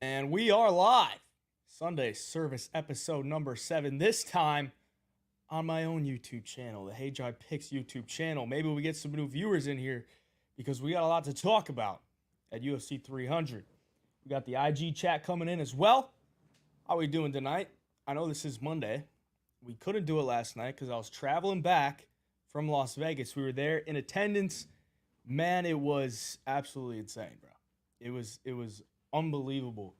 And we are live. Sunday Service episode number 7. This time on my own YouTube channel, the Hayjivepicks YouTube channel. Maybe we get some new viewers in here because we got a lot to talk about at UFC 300. We got the IG chat coming in as well. How are we doing tonight? I know this is Monday. We couldn't do it last night because I was traveling back from Las Vegas. We were there in attendance. Man, it was absolutely insane, bro. It was unbelievable.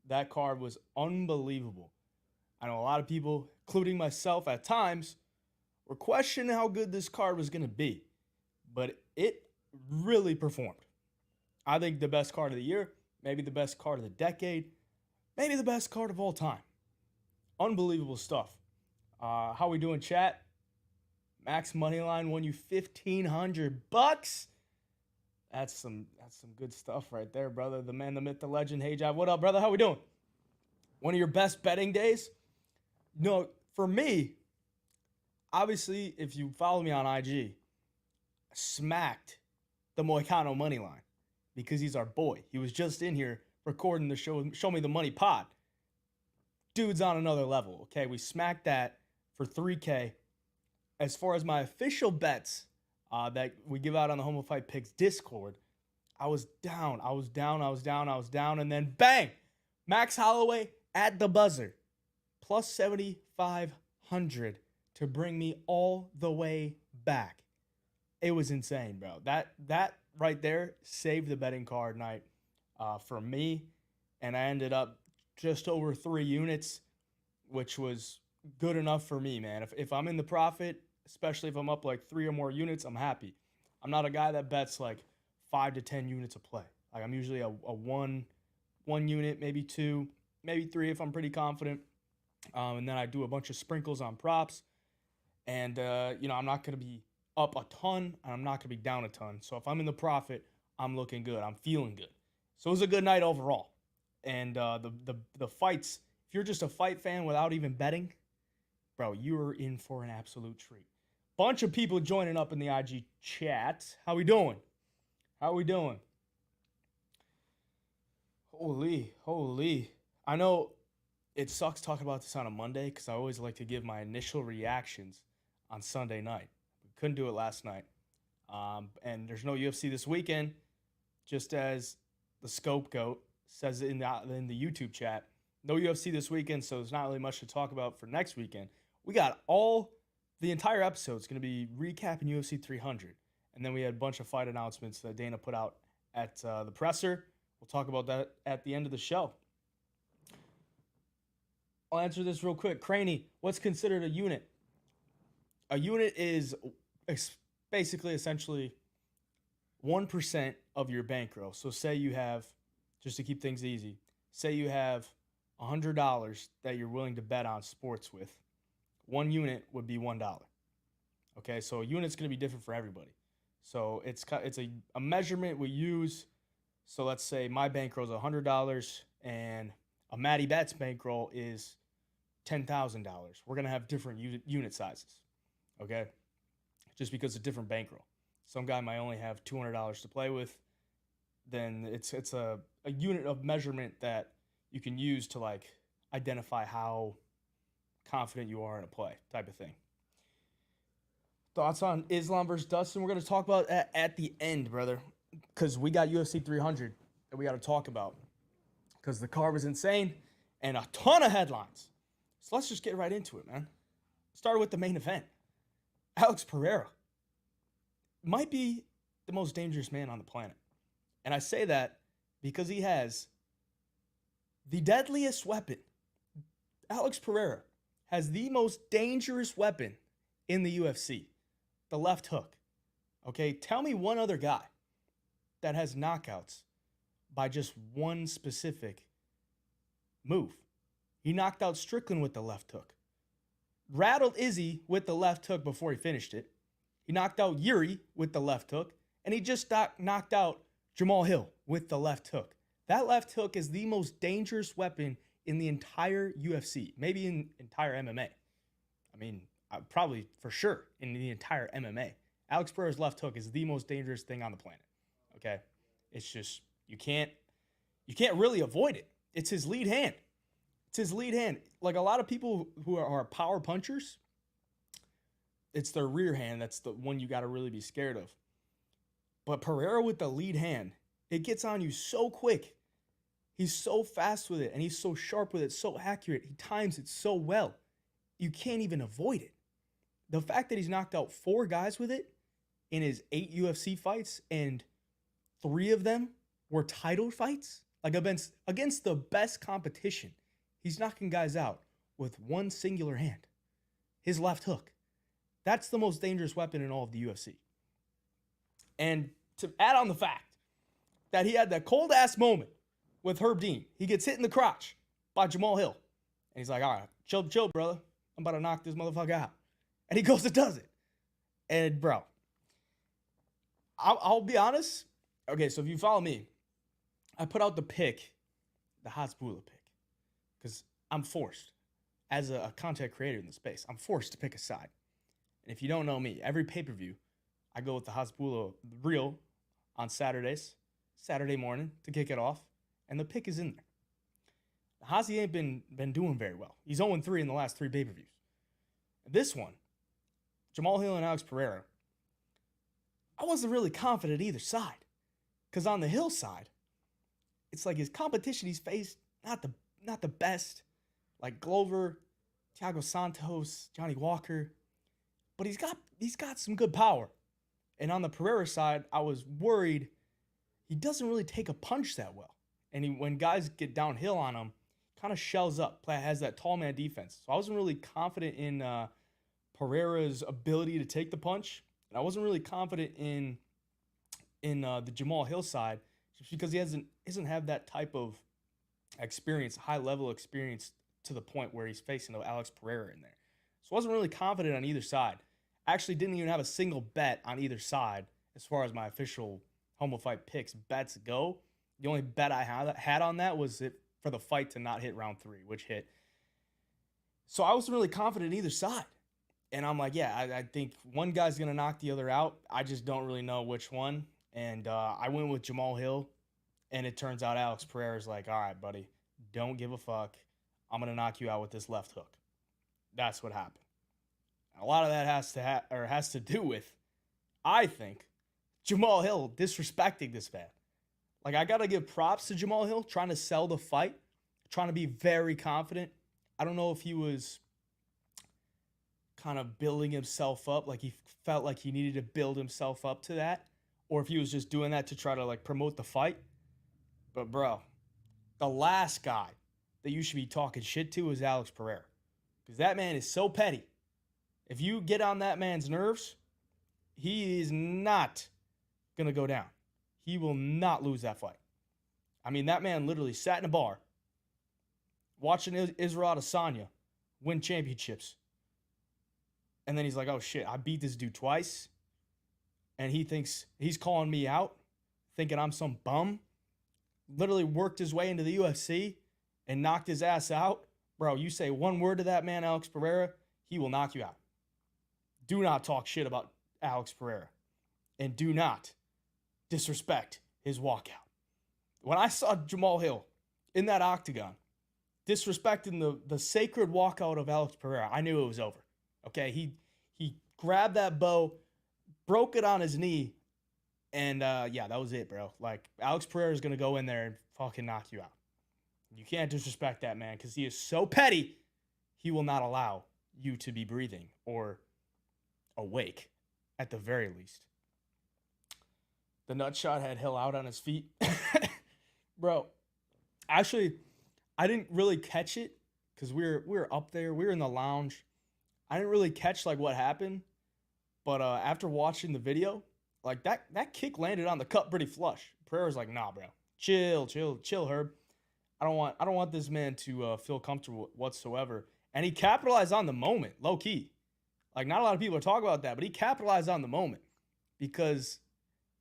That card was unbelievable. I know a lot of people, including myself at times, were questioning how good this card was going to be. But it really performed. I think the best card of the year, maybe the best card of the decade, maybe the best card of all time. Unbelievable stuff. How we doing, chat? Max Moneyline won you $1,500. That's some good stuff right there, brother. The man, the myth, the legend. Hey, Jive, what up, brother? How we doing? One of your best betting days? No, for me, obviously, if you follow me on IG, smacked the Moicano money line because he's our boy. He was just in here recording the Show Me the Money pod. Dude's on another level, okay? We smacked that for $3K. As far as my official bets that we give out on the Homo Fight Picks Discord, I was down, and then bang! Max Holloway at the buzzer. Plus 7,500 to bring me all the way back. It was insane, bro. That right there saved the betting card night for me, and I ended up just over 3 units, which was good enough for me, man. If I'm in the profit, especially if I'm up like 3 or more units, I'm happy. I'm not a guy that bets like 5 to 10 units a play. Like I'm usually a one unit, maybe 2, maybe 3 if I'm pretty confident. And then I do a bunch of sprinkles on props. And, I'm not going to be up a ton, and I'm not going to be down a ton. So if I'm in the profit, I'm looking good. I'm feeling good. So it was a good night overall. And the fights, if you're just a fight fan without even betting, bro, you're in for an absolute treat. Bunch of people joining up in the IG chat. How we doing? Holy. I know it sucks talking about this on a Monday because I always like to give my initial reactions on Sunday night. We couldn't do it last night. And there's no UFC this weekend, just as the Scope Goat says in the YouTube chat. No UFC this weekend, so there's not really much to talk about for next weekend. We got the entire episode is going to be recapping UFC 300. And then we had a bunch of fight announcements that Dana put out at the presser. We'll talk about that at the end of the show. I'll answer this real quick. Craney, what's considered a unit? A unit is basically essentially 1% of your bankroll. So say you have, just to keep things easy, say you have $100 that you're willing to bet on sports with. 1 unit would be $1. Okay, so a unit's going to be different for everybody. So it's a measurement we use. So let's say my bankroll is $100 and a Matty Betts bankroll is $10,000. We're going to have different unit sizes, okay? Just because it's a different bankroll. Some guy might only have $200 to play with. Then it's a unit of measurement that you can use to like identify how confident you are in a play type of thing. Thoughts on Islam versus Dustin? We're going to talk about at the end, brother, because we got UFC 300 that we got to talk about because the card was insane and a ton of headlines. So let's just get right into it, man. Start with the main event. Alex Pereira might be the most dangerous man on the planet. And I say that because he has the deadliest weapon. Alex Pereira has the most dangerous weapon in the UFC, the left hook. Okay, tell me one other guy that has knockouts by just one specific move. He knocked out Strickland with the left hook. Rattled Izzy with the left hook before he finished it. He knocked out Yuri with the left hook. And he just knocked out Jamal Hill with the left hook. That left hook is the most dangerous weapon in the entire UFC, maybe in entire MMA. I mean, probably for sure in the entire MMA. Alex Pereira's left hook is the most dangerous thing on the planet. Okay, it's just you can't really avoid it. It's his lead hand. It's his lead hand. Like a lot of people who are power punchers, it's their rear hand. That's the one you got to really be scared of. But Pereira with the lead hand, it gets on you so quick. He's so fast with it, and he's so sharp with it, so accurate. He times it so well. You can't even avoid it. The fact that he's knocked out 4 guys with it in his 8 UFC fights, and 3 of them were title fights, like against the best competition, he's knocking guys out with one singular hand, his left hook. That's the most dangerous weapon in all of the UFC. And to add on the fact that he had that cold-ass moment with Herb Dean. He gets hit in the crotch by Jamal Hill. And he's like, all right, chill, brother. I'm about to knock this motherfucker out. And he goes and does it. And, bro, I'll be honest. Okay, so if you follow me, I put out the pick, the Hayjivepicks pick, because I'm forced. As a content creator in the space, I'm forced to pick a side. And if you don't know me, every pay-per-view, I go with the Hayjivepicks reel on Saturday morning to kick it off, and the pick is in there. Hazi ain't been doing very well. He's 0-3 in the last 3 pay-per-views. This one, Jamal Hill and Alex Pereira, I wasn't really confident either side. Because on the Hill side, it's like his competition he's faced, not the best. Like Glover, Thiago Santos, Johnny Walker. But he's got some good power. And on the Pereira side, I was worried he doesn't really take a punch that well. And when guys get downhill on him, kind of shells up, has that tall man defense. So I wasn't really confident in Pereira's ability to take the punch. And I wasn't really confident in the Jamal Hill side, just because he doesn't have that type of experience, high level experience to the point where he's facing Alex Pereira in there. So I wasn't really confident on either side. Actually didn't even have a single bet on either side as far as my official Homo Fight Picks bets go. The only bet I had on that was for the fight to not hit round 3, which hit. So I wasn't really confident in either side. And I'm like, yeah, I think one guy's going to knock the other out. I just don't really know which one. And I went with Jamal Hill. And it turns out Alex Pereira's like, all right, buddy, don't give a fuck. I'm going to knock you out with this left hook. That's what happened. A lot of that has to do with, I think, Jamal Hill disrespecting this man. Like, I got to give props to Jamal Hill, trying to sell the fight, trying to be very confident. I don't know if he was kind of building himself up, like he felt like he needed to build himself up to that, or if he was just doing that to try to, like, promote the fight. But, bro, the last guy that you should be talking shit to is Alex Pereira, because that man is so petty. If you get on that man's nerves, he is not going to go down. He will not lose that fight. I mean, that man literally sat in a bar watching Israel Adesanya win championships. And then he's like, oh, shit, I beat this dude twice. And he thinks he's calling me out, thinking I'm some bum. Literally worked his way into the UFC and knocked his ass out. Bro, you say one word to that man, Alex Pereira, he will knock you out. Do not talk shit about Alex Pereira. And do not disrespect his walkout. When I saw Jamal Hill in that octagon disrespecting the sacred walkout of Alex Pereira, I knew it was over. Okay, he grabbed that bow, broke it on his knee, and yeah, that was it, bro. Like, Alex Pereira is going to go in there and fucking knock you out. You can't disrespect that man because he is so petty, he will not allow you to be breathing or awake at the very least. The nut shot had Hill out on his feet. Bro, actually, I didn't really catch it because we were up there. We were in the lounge. I didn't really catch, like, what happened. But after watching the video, like, that kick landed on the cup pretty flush. Pereira's like, nah, bro. Chill, Herb. I don't want this man to feel comfortable whatsoever. And he capitalized on the moment, low key. Like, not a lot of people are talking about that, but he capitalized on the moment because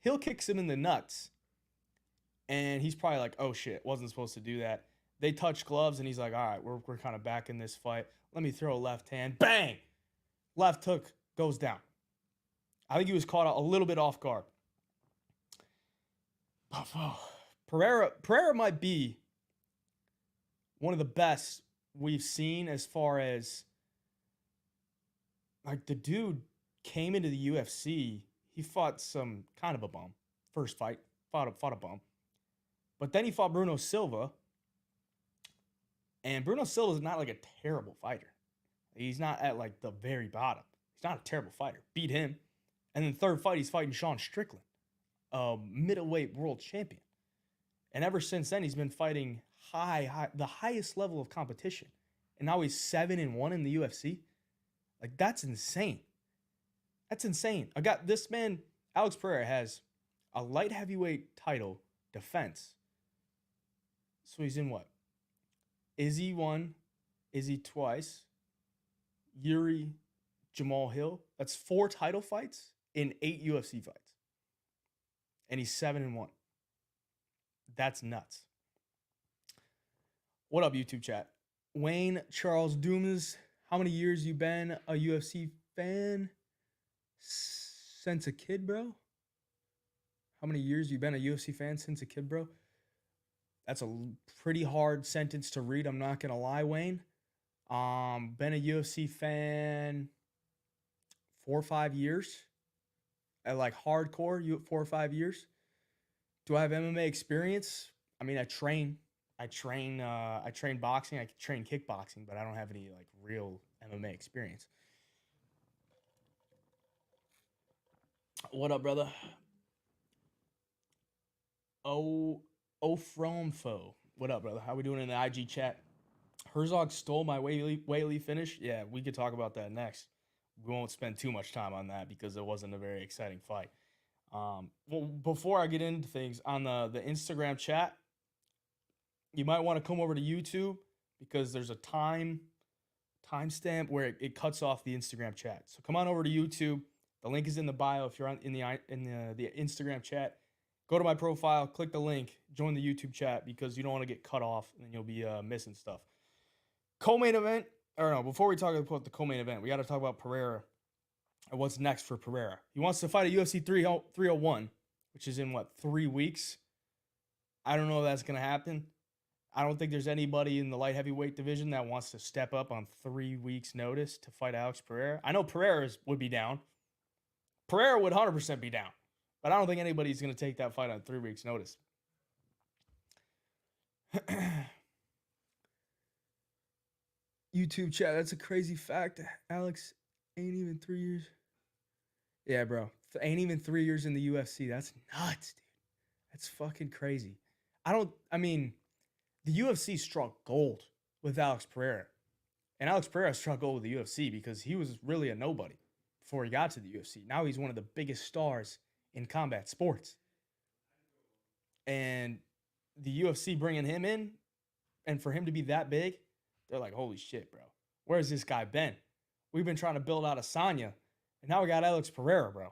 Hill kicks him in the nuts. And he's probably like, oh, shit, wasn't supposed to do that. They touch gloves, and he's like, all right, we're kind of back in this fight. Let me throw a left hand. Bang! Left hook goes down. I think he was caught a little bit off guard. Pereira might be one of the best we've seen as far as like the dude came into the UFC. He fought some kind of a bum. First fight, fought a bum. But then he fought Bruno Silva. And Bruno Silva is not like a terrible fighter. He's not at like the very bottom. He's not a terrible fighter. Beat him. And then third fight, he's fighting Sean Strickland, a middleweight world champion. And ever since then, he's been fighting the highest level of competition. And now he's 7-1 in the UFC. Like, that's insane. That's insane. I got this man, Alex Pereira, has a light heavyweight title defense. So he's in what? Izzy won, Izzy twice, Yuri, Jamal Hill. That's 4 title fights in 8 UFC fights. And he's 7-1. That's nuts. What up, YouTube chat? Wayne Charles Dumas, how many years you been a UFC fan? Since a kid, bro? How many years you been a UFC fan since a kid, bro? That's a pretty hard sentence to read. I'm not going to lie, Wayne. Been a UFC fan 4 or 5 years. At like hardcore, 4 or 5 years. Do I have MMA experience? I mean, I train boxing. I train kickboxing, but I don't have any like real MMA experience. What up, brother? Fromfo. What up, brother? How we doing in the IG chat? Herzog stole my Whaley finish. Yeah, we could talk about that next. We won't spend too much time on that because it wasn't a very exciting fight. Well, before I get into things, on the Instagram chat, you might want to come over to YouTube because there's a timestamp where it cuts off the Instagram chat. So come on over to YouTube. The link is in the bio if you're in the Instagram chat. Go to my profile, click the link, join the YouTube chat because you don't want to get cut off and then you'll be missing stuff. Co-main event, or no, before we talk about the co-main event, we got to talk about Pereira and what's next for Pereira. He wants to fight at UFC 301, which is in, 3 weeks? I don't know if that's going to happen. I don't think there's anybody in the light heavyweight division that wants to step up on 3 weeks' notice to fight Alex Pereira. I know Pereira would be down. Pereira would 100% be down. But I don't think anybody's going to take that fight on 3 weeks' notice. YouTube chat, that's a crazy fact. Alex ain't even 3 years. Yeah, bro. Ain't even 3 years in the UFC. That's nuts, dude. That's fucking crazy. The UFC struck gold with Alex Pereira. And Alex Pereira struck gold with the UFC because he was really a nobody before he got to the UFC. Now he's one of the biggest stars in combat sports. And the UFC bringing him in, and for him to be that big, they're like, holy shit, bro. Where's this guy been? We've been trying to build out Asanya, and now we got Alex Pereira, bro.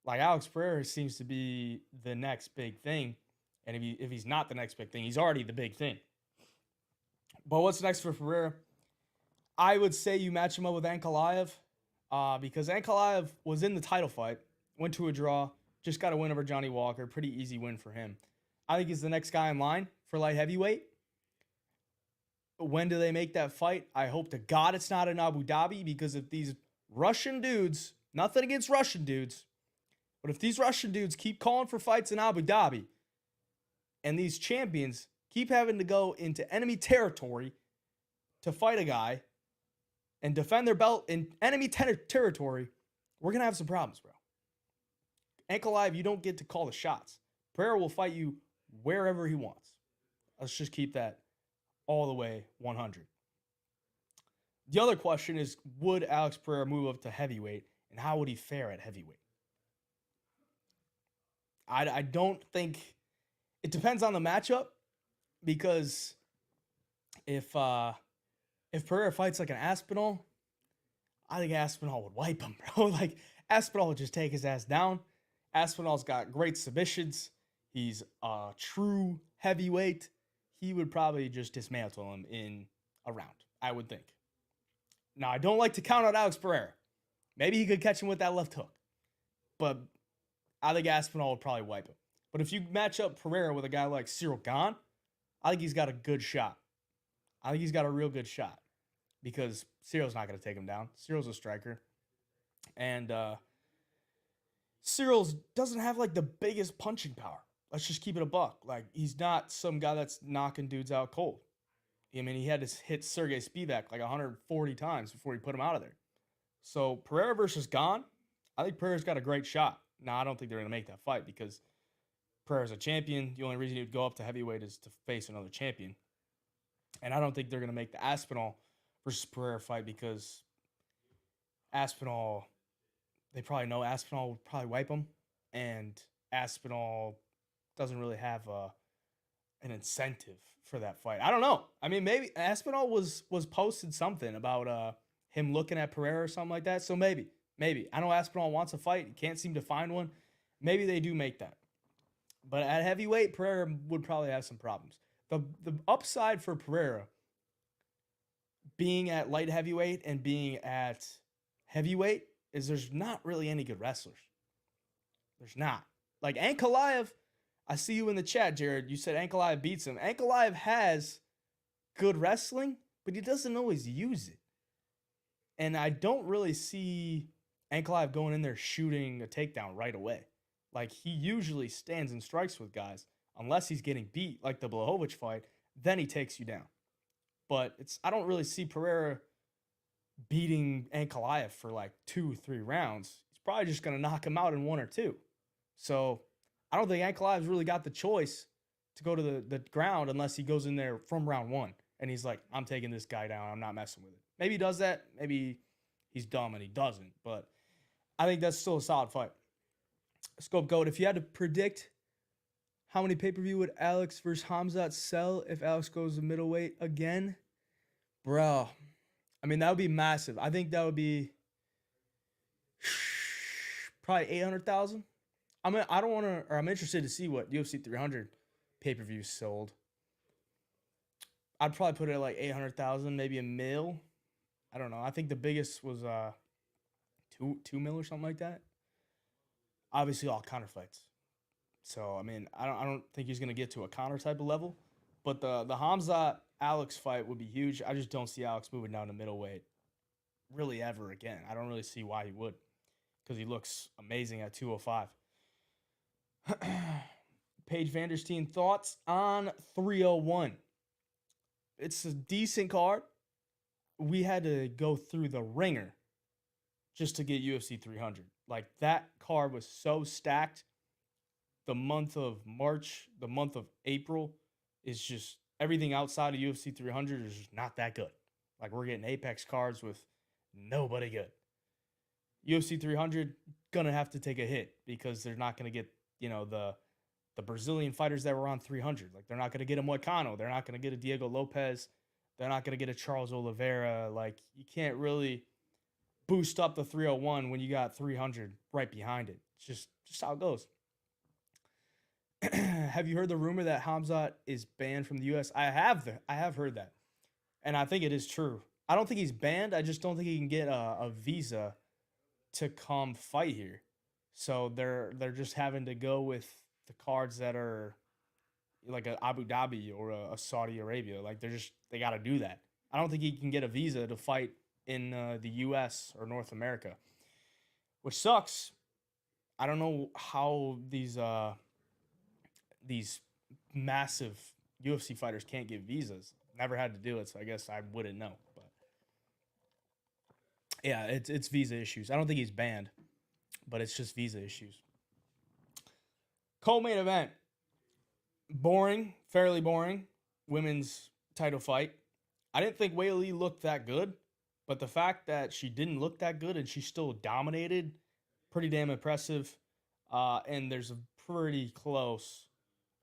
Like, Alex Pereira seems to be the next big thing. And if he's not the next big thing, he's already the big thing. But what's next for Pereira? I would say you match him up with Ankalaev, because Ankalaev was in the title fight, went to a draw, just got a win over Johnny Walker. Pretty easy win for him. I think he's the next guy in line for light heavyweight. When do they make that fight? I hope to God it's not in Abu Dhabi, because if these Russian dudes, nothing against Russian dudes, but if these Russian dudes keep calling for fights in Abu Dhabi and these champions keep having to go into enemy territory to fight a guy and defend their belt in enemy territory, we're going to have some problems, bro. Ankalaev, you don't get to call the shots. Pereira will fight you wherever he wants. Let's just keep that all the way 100. The other question is, would Alex Pereira move up to heavyweight, and how would he fare at heavyweight? I don't think... It depends on the matchup, because if Pereira fights like an Aspinall, I think Aspinall would wipe him, bro. Like, Aspinall would just take his ass down. Aspinall's got great submissions. He's a true heavyweight. He would probably just dismantle him in a round, I would think. Now, I don't like to count out Alex Pereira. Maybe he could catch him with that left hook. But I think Aspinall would probably wipe him. But if you match up Pereira with a guy like Cyril Gane, I think he's got a good shot. I think he's got a real good shot because Cyril's not going to take him down. Cyril's a striker. And Cyril's doesn't have like the biggest punching power. Let's just keep it a buck. Like, he's not some guy that's knocking dudes out cold. I mean, he had to hit Sergey Spivak like 140 times before he put him out of there. So Pereira versus Gane, I think Pereira's got a great shot. Now, I don't think they're going to make that fight because Pereira's a champion. The only reason he would go up to heavyweight is to face another champion. And I don't think they're going to make the Aspinall versus Pereira fight because Aspinall, they probably know Aspinall would probably wipe him. And Aspinall doesn't really have an incentive for that fight. I don't know. I mean, maybe Aspinall was posted something about him looking at Pereira or something like that. So maybe. I know Aspinall wants a fight. He can't seem to find one. Maybe they do make that. But at heavyweight, Pereira would probably have some problems. The upside for Pereira being at light heavyweight and being at heavyweight is there's not really any good wrestlers. There's not. Like Ankalaev, I see you in the chat, Jared. You said Ankalaev beats him. Ankalaev has good wrestling, but he doesn't always use it. And I don't really see Ankalaev going in there shooting a takedown right away. Like, he usually stands and strikes with guys. Unless he's getting beat, like the Blachowicz fight, then he takes you down. But I don't really see Pereira beating Ankalaev for like 2-3 rounds. He's probably just going to knock him out in 1 or 2. So I don't think Ankalaev's really got the choice to go to the ground unless he goes in there from round 1. And he's like, I'm taking this guy down. I'm not messing with it. Maybe he does that. Maybe he's dumb and he doesn't. But I think that's still a solid fight. Scope Goat, if you had to predict how many pay-per-view would Alex versus Khamzat sell if Alex goes to middleweight again? Bro, I mean, that would be massive. I think that would be probably 800,000. I'm interested to see what UFC 300 pay-per-view sold. I'd probably put it at like 800,000, maybe $1 million. I don't know. I think the biggest was 2 mil or something like that. Obviously, all counter fights. So I mean, I don't think he's gonna get to a counter type of level, but the Khamzat Alex fight would be huge. I just don't see Alex moving down to middleweight really ever again. I don't really see why he would, because he looks amazing at 205. Paige Vandersteen, thoughts on 301? It's a decent card. We had to go through the ringer just to get UFC 300. Like, that card was so stacked. The month of March, the month of April is just everything outside of UFC 300 is just not that good. Like, we're getting Apex cards with nobody good. UFC 300 gonna have to take a hit because they're not gonna get, the Brazilian fighters that were on 300. Like, they're not gonna get a Moicano. They're not gonna get a Diego Lopez. They're not gonna get a Charles Oliveira. Like, you can't really boost up the 301 when you got 300 right behind it. It's just how it goes. Have you heard the rumor that Khamzat is banned from the U.S.? I have heard that, and I think it is true. I don't think he's banned. I just don't think he can get a visa to come fight here. So they're just having to go with the cards that are like a Abu Dhabi or a Saudi Arabia. Like, they got to do that. I don't think he can get a visa to fight in the U.S. or North America, which sucks. I don't know how these massive UFC fighters can't get visas. Never had to do it, so I guess I wouldn't know. But yeah, it's visa issues. I don't think he's banned, but it's just visa issues. Co-main event. Boring, fairly boring. Women's title fight. I didn't think Weili looked that good, but the fact that she didn't look that good and she still dominated, pretty damn impressive. And there's a pretty close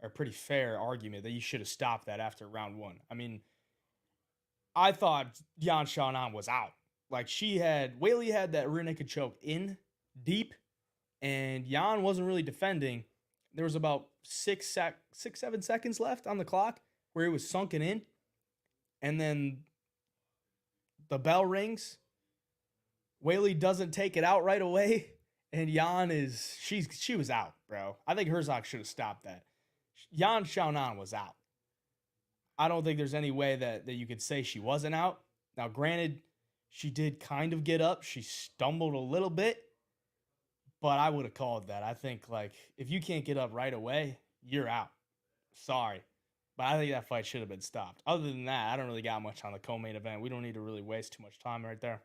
or pretty fair argument that you should have stopped that after round 1. I mean, I thought Yan Xiaonan was out. Like, Weili had that rear naked choke in deep, and Yan wasn't really defending. There was about 6-7 seconds left on the clock where he was sunken in, and then the bell rings. Weili doesn't take it out right away, and Yan she was out, bro. I think Herzog should have stopped that. Yan Xiaonan was out. I don't think there's any way that you could say she wasn't out. Now, granted, she did kind of get up. She stumbled a little bit, but I would have called that. I think, like, if you can't get up right away, you're out. Sorry. But I think that fight should have been stopped. Other than that, I don't really got much on the co-main event. We don't need to really waste too much time right there.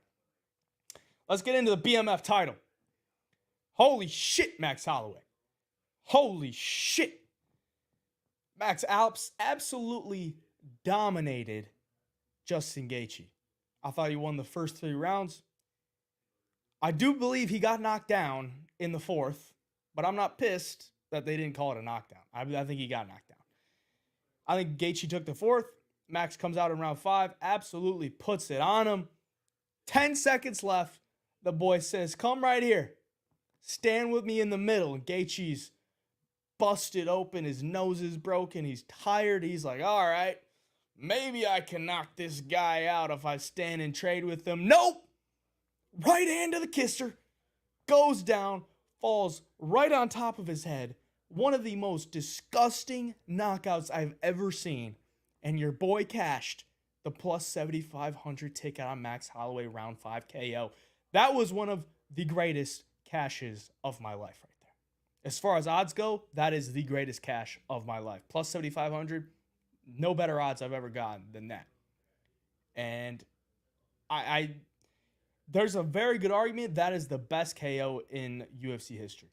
Let's get into the BMF title. Holy shit, Max Holloway. Holy shit. Max Alps absolutely dominated Justin Gaethje. I thought he won the first 3 rounds. I do believe he got knocked down in the 4th, but I'm not pissed that they didn't call it a knockdown. I think he got knocked down. I think Gaethje took the 4th. Max comes out in round 5, absolutely puts it on him. 10 seconds left. The boy says, come right here. Stand with me in the middle. And Gaethje's busted open. His nose is broken. He's tired. He's like, all right, maybe I can knock this guy out if I stand and trade with him. Nope. Right hand to the kisser. Goes down. Falls right on top of his head. One of the most disgusting knockouts I've ever seen. And your boy cashed the plus 7,500 ticket on Max Holloway round 5 KO. That was one of the greatest cashes of my life right there. As far as odds go, that is the greatest cash of my life. Plus 7,500, no better odds I've ever gotten than that. And there's a very good argument that is the best KO in UFC history.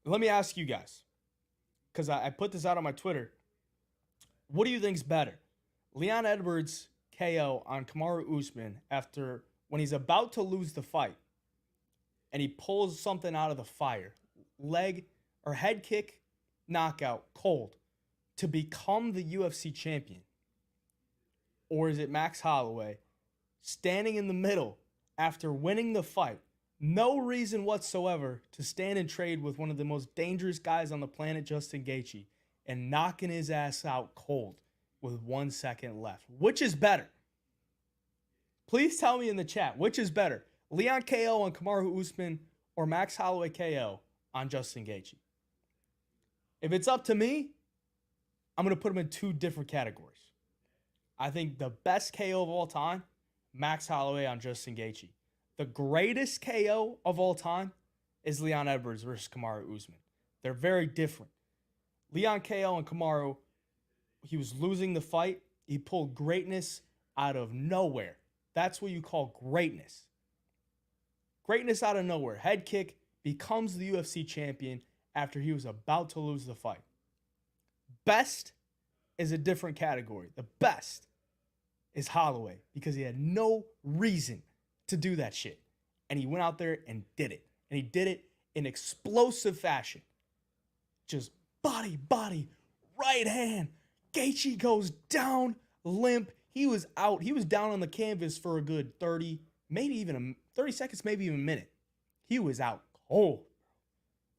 Let me ask you guys, because I put this out on my Twitter. What do you think's better? Leon Edwards' KO on Kamaru Usman after when he's about to lose the fight and he pulls something out of the fire, leg or head kick, knockout, cold, to become the UFC champion? Or is it Max Holloway standing in the middle after winning the fight, no reason whatsoever to stand and trade with one of the most dangerous guys on the planet, Justin Gaethje, and knocking his ass out cold with 1 second left? Which is better? Please tell me in the chat, which is better? Leon KO on Kamaru Usman or Max Holloway KO on Justin Gaethje? If it's up to me, I'm going to put them in 2 different categories. I think the best KO of all time, Max Holloway on Justin Gaethje. The greatest KO of all time is Leon Edwards versus Kamaru Usman. They're very different. Leon KO and Kamaru, he was losing the fight. He pulled greatness out of nowhere. That's what you call greatness. Greatness out of nowhere. Head kick, becomes the UFC champion after he was about to lose the fight. Best is a different category. The best is Holloway because he had no reason to do that shit. And he went out there and did it. And he did it in explosive fashion. Just body, right hand. Gaethje goes down limp. He was out. He was down on the canvas for a good 30, maybe even 30 seconds, maybe even a minute. He was out cold.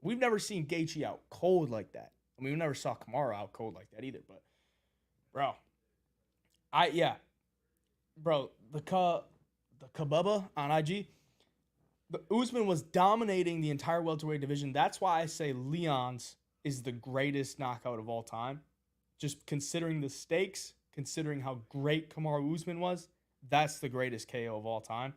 We've never seen Gaethje out cold like that. I mean, we never saw Kamaru out cold like that either. But, bro, the Kababa on IG, the Usman was dominating the entire welterweight division. That's why I say Leon's is the greatest knockout of all time. Just considering the stakes, considering how great Kamaru Usman was, that's the greatest KO of all time.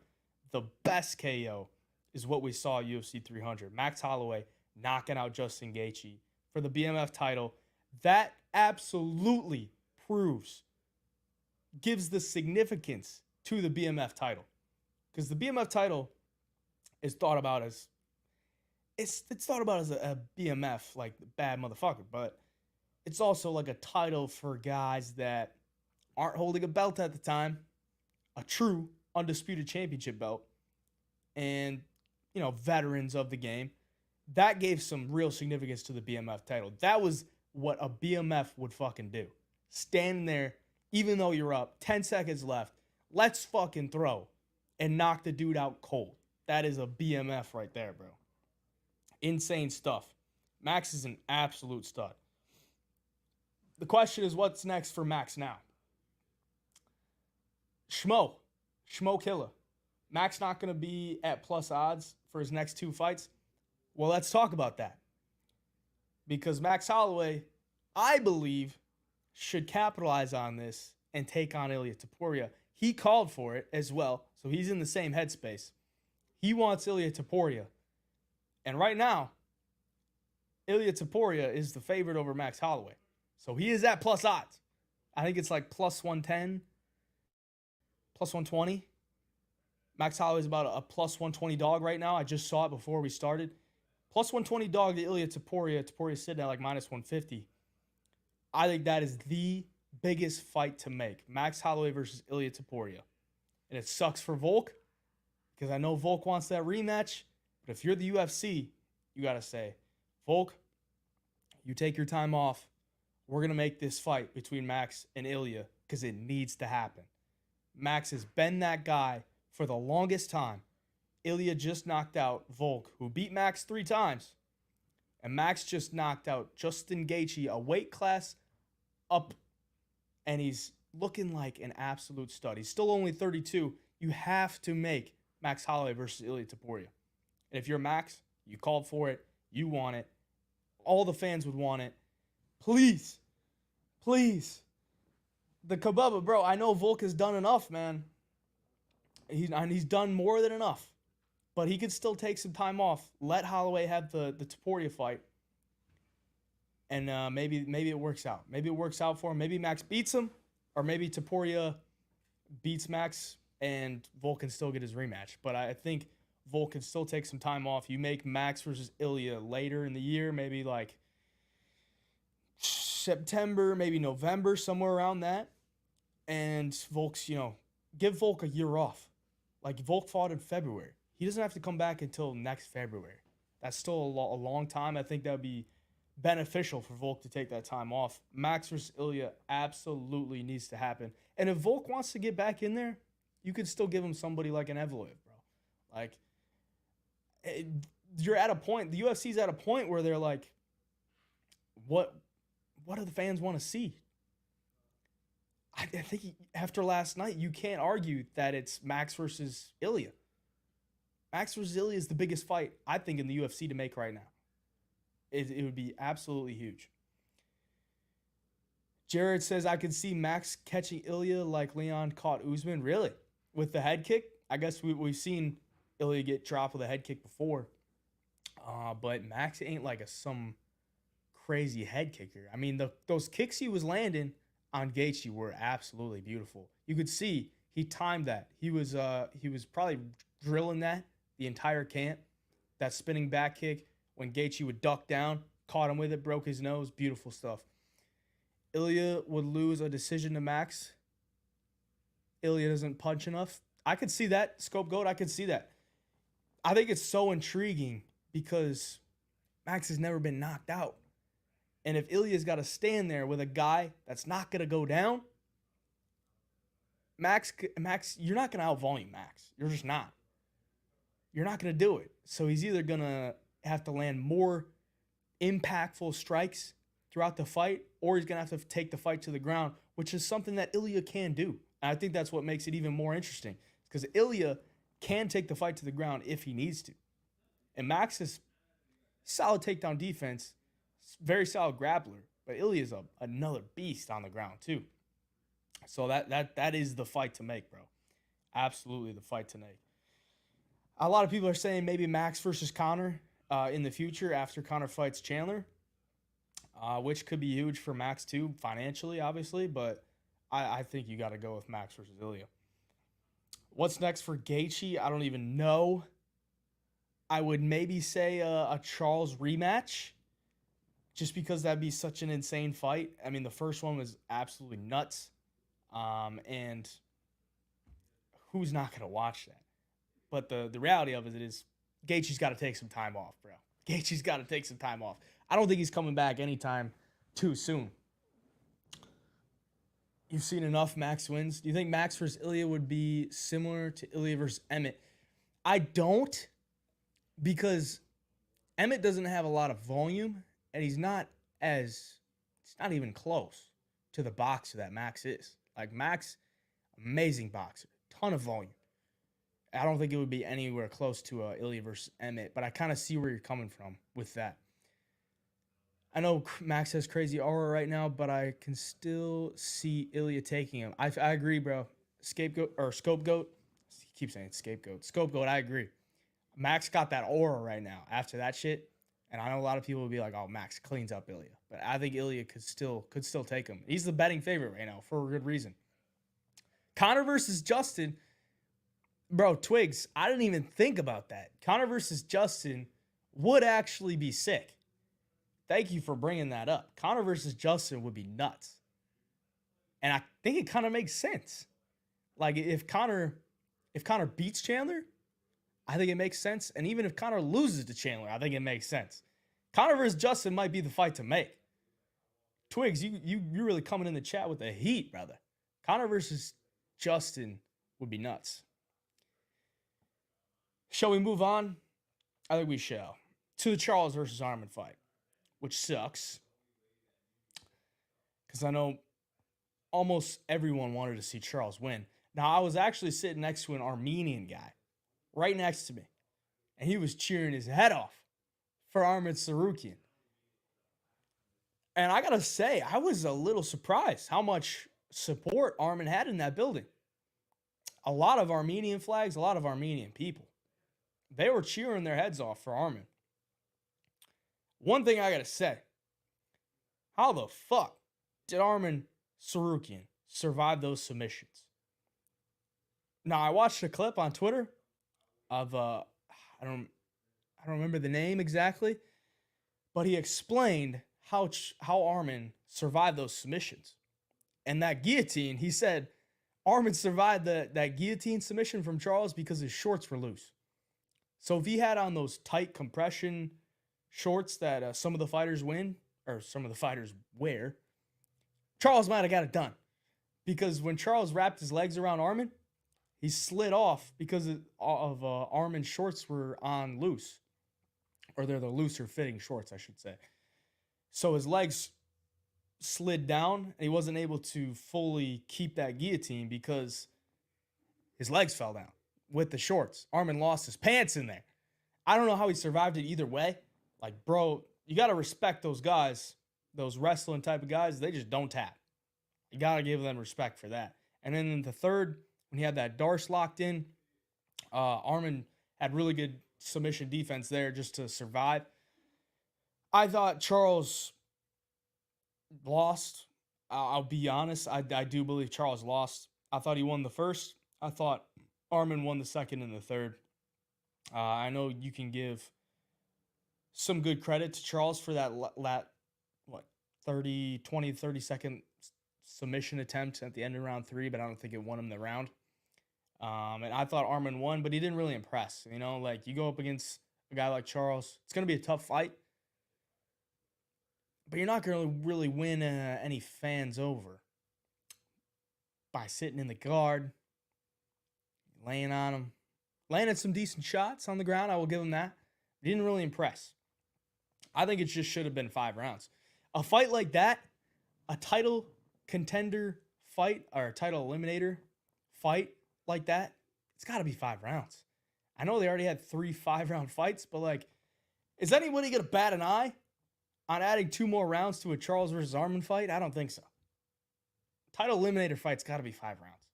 The best KO is what we saw at UFC 300. Max Holloway knocking out Justin Gaethje for the BMF title. That absolutely gives the significance to the BMF title. Because the BMF title is thought about as, it's thought about as a BMF, like bad motherfucker, but it's also like a title for guys that aren't holding a belt at the time, a true undisputed championship belt, and, you know, veterans of the game. That gave some real significance to the BMF title. That was what a BMF would fucking do. Stand there, even though you're up, 10 seconds left, let's fucking throw and knock the dude out cold. That is a BMF right there, bro. Insane stuff. Max is an absolute stud. The question is, what's next for Max now? Schmo Killer. Max not going to be at plus odds for his next 2 fights? Well, let's talk about that. Because Max Holloway, I believe, should capitalize on this and take on Ilya Topuria. He called for it as well, so he's in the same headspace. He wants Ilya Topuria. And right now, Ilya Topuria is the favorite over Max Holloway. So he is at plus odds. I think it's like plus 110, plus 120. Max Holloway is about a plus 120 dog right now. I just saw it before we started. Plus 120 dog to Ilya Topuria. Topuria's sitting at like minus 150. I think that is the biggest fight to make. Max Holloway versus Ilya Topuria. And it sucks for Volk because I know Volk wants that rematch. But if you're the UFC, you got to say, Volk, you take your time off. We're going to make this fight between Max and Ilya because it needs to happen. Max has been that guy for the longest time. Ilya just knocked out Volk, who beat Max 3 times. And Max just knocked out Justin Gaethje, a weight class up. And he's looking like an absolute stud. He's still only 32. You have to make Max Holloway versus Ilya Topuria. And if you're Max, you called for it. You want it. All the fans would want it. Please. Please. The Kababa, bro, I know Volk has done enough, man. He's done more than enough. But he could still take some time off. Let Holloway have the Topuria fight. And maybe it works out. Maybe it works out for him. Maybe Max beats him. Or maybe Topuria beats Max and Volk can still get his rematch. But I think Volk can still take some time off. You make Max versus Ilya later in the year. Maybe like September, maybe November, somewhere around that. And Volk's, give Volk a year off. Like Volk fought in February. He doesn't have to come back until next February. That's still a long time. I think that would be beneficial for Volk to take that time off. Max versus Ilya absolutely needs to happen. And if Volk wants to get back in there, you could still give him somebody like an Evloev, bro. Like, you're at a point, the UFC's at a point where they're like, what do the fans want to see? I think after last night, you can't argue that it's Max versus Ilya. Max versus Ilya is the biggest fight, I think, in the UFC to make right now. It would be absolutely huge. Jared says, I could see Max catching Ilya like Leon caught Usman. Really? With the head kick? I guess we've seen Ilya get dropped with a head kick before. But Max ain't like some crazy head kicker. I mean, those kicks he was landing on Gaethje were absolutely beautiful. You could see he timed that. He was probably drilling that the entire camp. That spinning back kick when Gaethje would duck down, caught him with it, broke his nose. Beautiful stuff. Ilya would lose a decision to Max. Ilya doesn't punch enough. I could see that. Scope Goat, I could see that. I think it's so intriguing because Max has never been knocked out. And if Ilya's got to stand there with a guy that's not going to go down, Max, you're not going to outvolume Max. You're just not. You're not going to do it. So he's either going to have to land more impactful strikes throughout the fight, or he's going to have to take the fight to the ground, which is something that Ilya can do. And I think that's what makes it even more interesting, because Ilya can take the fight to the ground if he needs to. And Max is solid takedown defense, very solid grappler, but Ilya is another beast on the ground too. So that is the fight to make, bro. Absolutely the fight to make. A lot of people are saying maybe Max versus Conor in the future after Conor fights Chandler, which could be huge for Max too, financially, obviously, but I think you got to go with Max versus Ilya. What's next for Gaethje? I don't even know. I would maybe say a Charles rematch, just because that'd be such an insane fight. I mean, the first one was absolutely nuts, and who's not going to watch that? But the reality of it is Gaethje's got to take some time off, bro. Gaethje's got to take some time off. I don't think he's coming back anytime too soon. You've seen enough Max wins. Do you think Max versus Ilya would be similar to Ilya versus Emmett? I don't, because Emmett doesn't have a lot of volume, and it's not even close to the boxer that Max is. Like, Max, amazing boxer, ton of volume. I don't think it would be anywhere close to Ilya versus Emmett, but I kind of see where you're coming from with that. I know Max has crazy aura right now, but I can still see Ilya taking him. I agree, bro. Scapegoat or scopegoat. I keep saying scapegoat. Scopegoat, I agree. Max got that aura right now after that shit. And I know a lot of people will be like, oh, Max cleans up Ilya. But I think Ilya could still take him. He's the betting favorite right now for a good reason. Conor versus Justin. Bro, Twigs, I didn't even think about that. Conor versus Justin would actually be sick. Thank you for bringing that up. Conor versus Justin would be nuts. And I think it kind of makes sense. Like if Conor beats Chandler, I think it makes sense. And even if Conor loses to Chandler, I think it makes sense. Conor versus Justin might be the fight to make. Twigs, you're really coming in the chat with the heat, brother. Conor versus Justin would be nuts. Shall we move on? I think we shall. To the Charles versus Arman fight, which sucks. Because I know almost everyone wanted to see Charles win. Now, I was actually sitting next to an Armenian guy, right next to me. And he was cheering his head off for Arman Tsarukyan. And I got to say, I was a little surprised how much support Arman had in that building. A lot of Armenian flags, a lot of Armenian people. They were cheering their heads off for Arman. One thing I got to say, how the fuck did Arman Tsarukyan survive those submissions? Now, I watched a clip on Twitter of, I don't remember the name exactly, but he explained how Arman survived those submissions. And that guillotine, he said, Arman survived that guillotine submission from Charles because his shorts were loose. So if he had on those tight compression shorts that some of the fighters wear, Charles might have got it done. Because when Charles wrapped his legs around Arman, he slid off because of Arman's shorts were on loose. Or they're the looser fitting shorts, I should say. So his legs slid down, and he wasn't able to fully keep that guillotine because his legs fell down with the shorts. Arman lost his pants in there. I don't know how he survived it either way. Like, bro, you got to respect those guys, those wrestling type of guys. They just don't tap. You got to give them respect for that. And then in the third, when he had that Darce locked in, Arman had really good submission defense there just to survive. I thought Charles lost. I'll be honest. I do believe Charles lost. I thought he won the first. I thought Arman won the second and the third. I know you can give some good credit to Charles for that 30 second submission attempt at the end of round 3, but I don't think it won him the round. And I thought Arman won, but he didn't really impress. You know, like you go up against a guy like Charles, it's going to be a tough fight, but you're not going to really win any fans over by sitting in the guard, laying on him, landed some decent shots on the ground. I will give him that. He didn't really impress. I think it just should have been 5 rounds. A fight like that, a title contender fight or a title eliminator fight like that, it's got to be 5 rounds. I know they already had 3 5-round fights, but like, is anybody going to bat an eye on adding 2 more rounds to a Charles versus Arman fight? I don't think so. Title eliminator fight's got to be 5 rounds.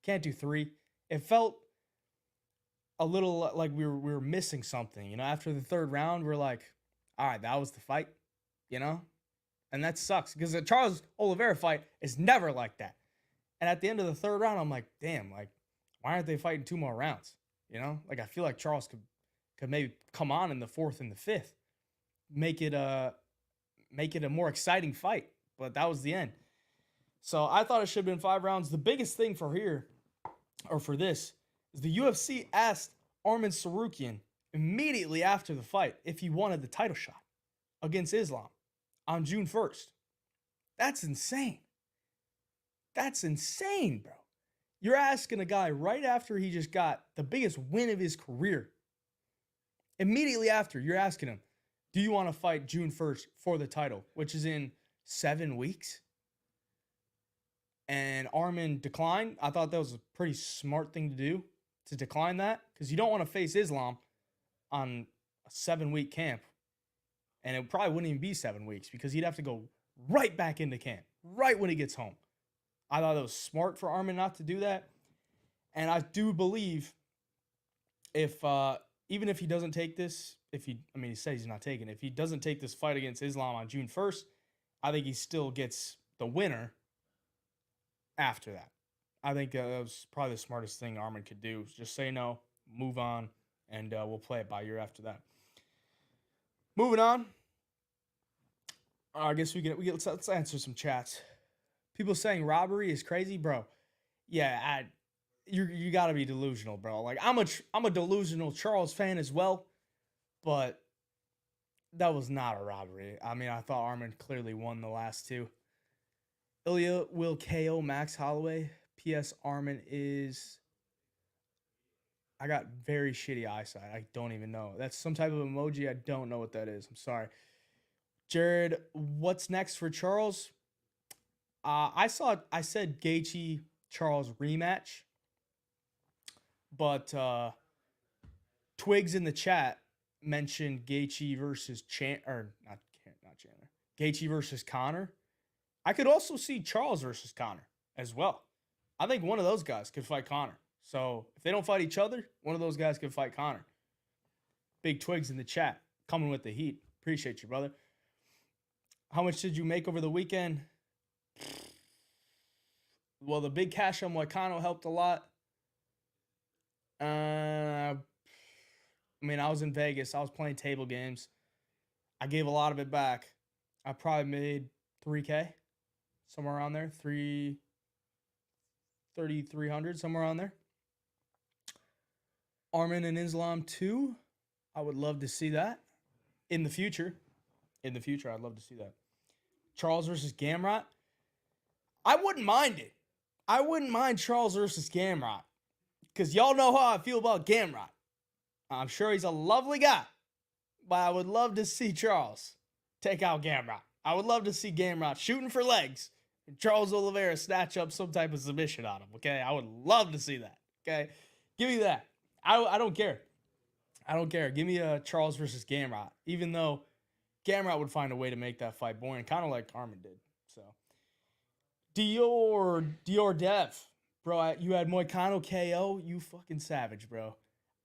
Can't do 3. It felt a little like we were missing something. You know, after the 3rd round, we're like, all right, that was the fight, you know? And that sucks because the Charles Oliveira fight is never like that. And at the end of the 3rd round, I'm like, damn, like, why aren't they fighting 2 more rounds? You know, like I feel like Charles could maybe come on in the 4th and the 5th, make it a more exciting fight. But that was the end. So I thought it should have been 5 rounds. The biggest thing for this is the UFC asked Arman Tsarukyan immediately after the fight if he wanted the title shot against Islam on June 1st. That's insane. That's insane, bro. You're asking a guy right after he just got the biggest win of his career. Immediately after, you're asking him, do you want to fight June 1st for the title, which is in 7 weeks? And Arman declined. I thought that was a pretty smart thing to do, to decline that, because you don't want to face Islam on a 7-week camp And it probably wouldn't even be 7 weeks because he'd have to go right back into camp, right when he gets home. I thought it was smart for Arman not to do that. And I do believe if even if he doesn't take this, he says he's not taking it. If he doesn't take this fight against Islam on June 1st, I think he still gets the winner after that. I think that was probably the smartest thing Arman could do. Just say no, move on, and we'll play it by ear after that. Moving on. I guess let's answer some chats. People saying robbery is crazy, bro. Yeah, you got to be delusional, bro. Like I'm a delusional Charles fan as well, but that was not a robbery. I mean, I thought Arman clearly won the last two. Ilya will KO Max Holloway. P.S. Arman is... I got very shitty eyesight. I don't even know. That's some type of emoji. I don't know what that is. I'm sorry. Jared, what's next for Charles? I said Gaethje Charles rematch, but Twigs in the chat mentioned Gaethje versus Chandler. Gaethje versus Conor. I could also see Charles versus Conor as well. I think one of those guys could fight Conor. So if they don't fight each other, one of those guys could fight Conor. Big Twigs in the chat, coming with the heat. Appreciate you, brother. How much did you make over the weekend? Well, the big cash on Moicano helped a lot. I was in Vegas. I was playing table games. I gave a lot of it back. I probably made $3K, somewhere around there. 3,300, somewhere around there. Arman and Islam 2. I would love to see that in the future. I'd love to see that. Charles versus Gamrot. I wouldn't mind it. I wouldn't mind Charles versus Gamrot. Because y'all know how I feel about Gamrot. I'm sure he's a lovely guy. But I would love to see Charles take out Gamrot. I would love to see Gamrot shooting for legs and Charles Oliveira snatch up some type of submission on him. Okay? I would love to see that. Okay? Give me that. I don't care. I don't care. Give me a Charles versus Gamrot. Even though Gamrot would find a way to make that fight boring, kind of like Arman did. So, Dior Dev, bro, you had Moicano KO. You fucking savage, bro.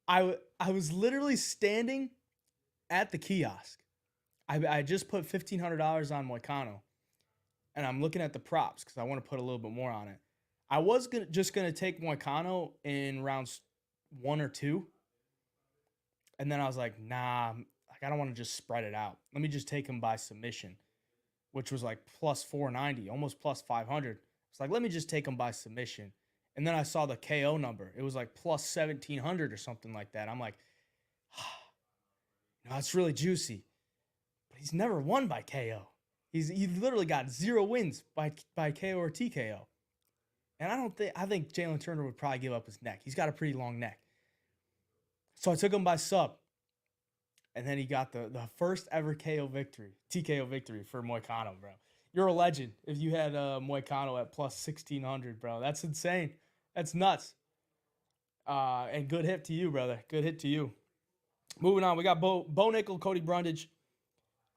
I was literally standing at the kiosk. I just put $1,500 on Moicano, and I'm looking at the props because I want to put a little bit more on it. I was just gonna take Moicano in rounds 1 or 2, and then I was like, nah. I don't want to just spread it out. Let me just take him by submission, which was like plus 490, almost plus 500. It's like, let me just take him by submission. And then I saw the KO number. It was like plus 1,700 or something like that. I'm like, no, it's really juicy. But he's never won by KO. He literally got 0 wins by KO or TKO. And I think Jalen Turner would probably give up his neck. He's got a pretty long neck. So I took him by sub. And then he got the first ever TKO victory for Moicano, bro. You're a legend if you had Moicano at plus 1,600, bro. That's insane. That's nuts. And good hit to you, brother. Good hit to you. Moving on, we got Bo Nickel, Cody Brundage.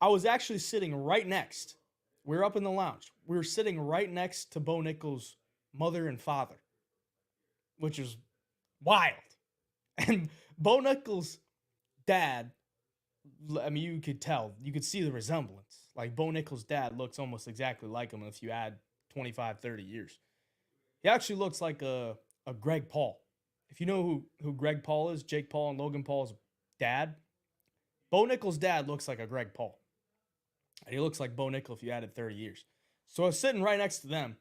I was actually sitting right next. We were up in the lounge. We were sitting right next to Bo Nickel's mother and father, which is wild. And Bo Nickel's dad, I mean, you could tell. You could see the resemblance. Like, Bo Nickel's dad looks almost exactly like him if you add 25, 30 years. He actually looks like a Greg Paul. If you know who Greg Paul is, Jake Paul and Logan Paul's dad, Bo Nickel's dad looks like a Greg Paul. And he looks like Bo Nickel if you added 30 years. So I was sitting right next to them.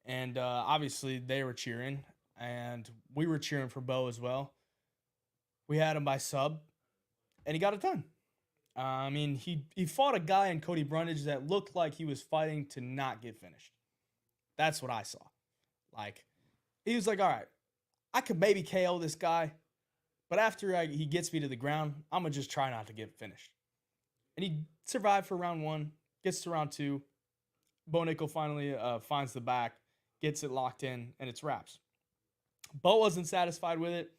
And obviously they were cheering. And we were cheering for Bo as well. We had him by sub. And he got it done. I mean, he fought a guy in Cody Brundage that looked like he was fighting to not get finished. That's what I saw. Like, he was like, all right, I could maybe KO this guy, but after he gets me to the ground, I'm going to just try not to get finished. And he survived for round 1, gets to round 2. Bo Nickel finally finds the back, gets it locked in, and it's wraps. Bo wasn't satisfied with it,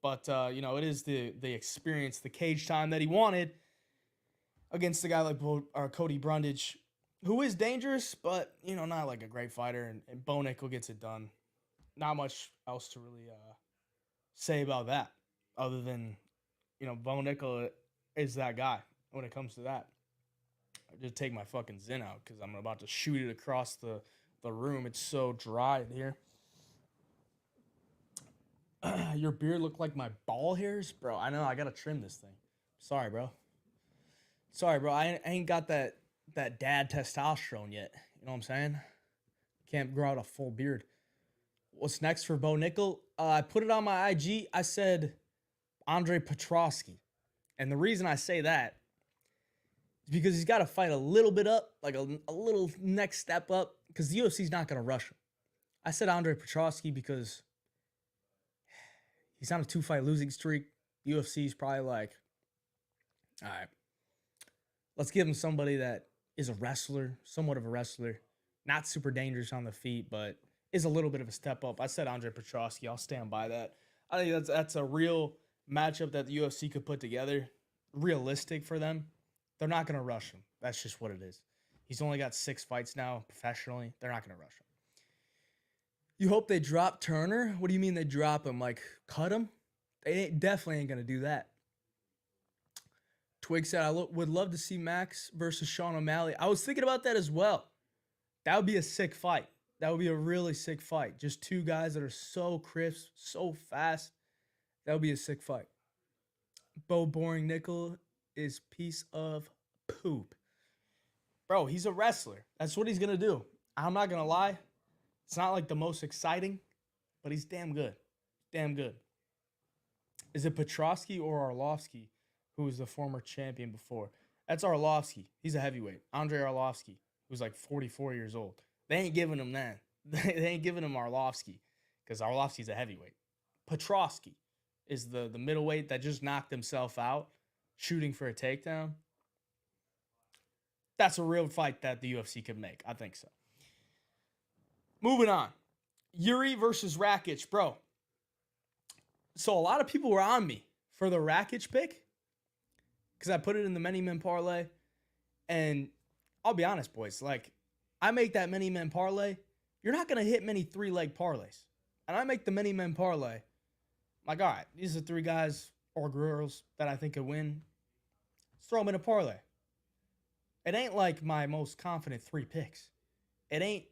but, it is the experience, the cage time that he wanted. against a guy like Cody Brundage, who is dangerous, but, not like a great fighter. And Bo Nickel gets it done. Not much else to really say about that other than, Bo Nickel is that guy when it comes to that. I just take my fucking Zin out because I'm about to shoot it across the room. It's so dry in here. Your beard look like my ball hairs? Bro, I know. I got to trim this thing. Sorry, bro. I ain't got that dad testosterone yet. You know what I'm saying? Can't grow out a full beard. What's next for Bo Nickel? I put it on my IG. I said Andre Petroski. And the reason I say that is because he's got to fight a little bit up, like a little next step up, because the UFC's not going to rush him. I said Andre Petroski because he's on a 2-fight losing streak. The UFC's probably like, all right, let's give him somebody that is a wrestler, somewhat of a wrestler, not super dangerous on the feet, but is a little bit of a step up. I said Andre Petroski. I'll stand by that. I think that's a real matchup that the UFC could put together. Realistic for them. They're not going to rush him. That's just what it is. He's only got 6 fights now professionally. They're not going to rush him. You hope they drop Turner? What do you mean they drop him? Like, cut him? They definitely ain't going to do that. Twig said, I would love to see Max versus Sean O'Malley. I was thinking about that as well. That would be a sick fight. That would be a really sick fight. Just 2 guys that are so crisp, so fast. That would be a sick fight. Bo Boring Nickel is piece of poop. Bro, he's a wrestler. That's what he's going to do. I'm not going to lie. It's not like the most exciting, but he's damn good. Damn good. Is it Petroski or Arlovsky, who was the former champion before? That's Arlovsky. He's a heavyweight. Andrei Arlovsky, who's like 44 years old. They ain't giving him that. They ain't giving him Arlovsky because Arlovsky's a heavyweight. Petroski is the middleweight that just knocked himself out shooting for a takedown. That's a real fight that the UFC could make. I think so. Moving on. Yuri versus Rakic, bro. So a lot of people were on me for the Rakic pick because I put it in the many men parlay. And I'll be honest, boys. Like, I make that many men parlay. You're not going to hit many 3-leg parlays. And I make the many men parlay. Like, all right, these are 3 guys or girls that I think could win. Let's throw them in a parlay. It ain't like my most confident 3 picks. It ain't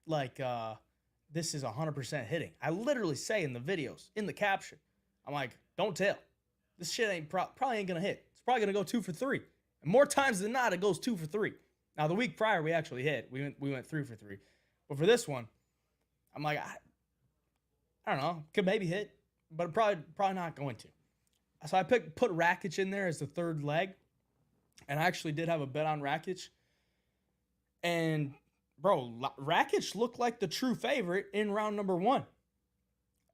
like this is 100% hitting. I literally say in the videos, in the caption, I'm like, don't tell. This shit ain't probably ain't going to hit. It's probably going to go 2 for 3. And more times than not, it goes 2 for 3. Now, the week prior, we actually hit. We went 3 for 3. But for this one, I'm like, I don't know. Could maybe hit, but probably not going to. So I put Rakic in there as the 3rd leg. And I actually did have a bet on Rakic. And, bro, Rakic looked like the true favorite in round number 1.